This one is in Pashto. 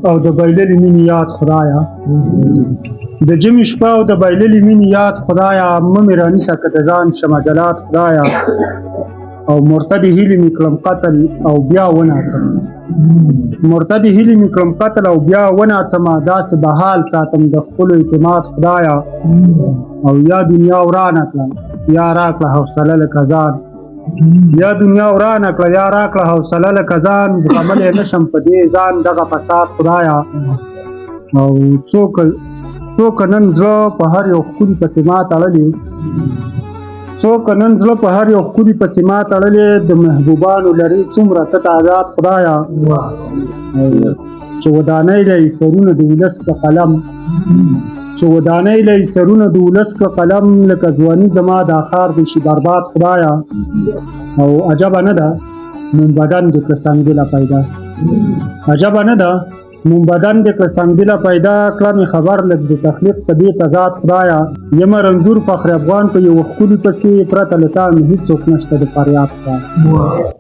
او د بایللې مینې یاد خدایه د ژمي شپه او د بایللې مینې یاد خدایه مه مې رانیسه که د ځان شمه جلاد خدایه او مرتد هیلې مې کړم قتل او بیا وناڅم مرتد هیلې مې کړم قتل او بیا وناڅمه داسې به حال ساتم د خپلو اعتماد خدایه او یا دنیا ورانه کړه یا راکړه حوصله لکه ځان یا دنیا ورانه کړه یا راکړه حوصله لکه ځان زغملی نشم په دې ځان دغه فساد خدایه او څوک نن زړه په هر یو ښکلي پسې ما تړلې څوک نن زړه په هر یو ښکلي پسې ما تړلې د محبوبانو لري څومره ته تعداد خدایه چې ودانۍ لري سرونه د ولس په قلم چې ودانۍ لري سرونه د ولس په قلم لکه ځواني زما دا ښار دی شي برباد خدایه او عجبه نه ده موم بدن دې کړه سنګدله پیدا عجبه نه ده موم بدن دې کړه سنګدله پیدا کړه مې خبر لږ د تخلیق په دې تضاد خدایه یمه رنځور فخر افغان په یو ښکلي پسې پرته له تا مې هېڅوک نشته د فریاد خدایه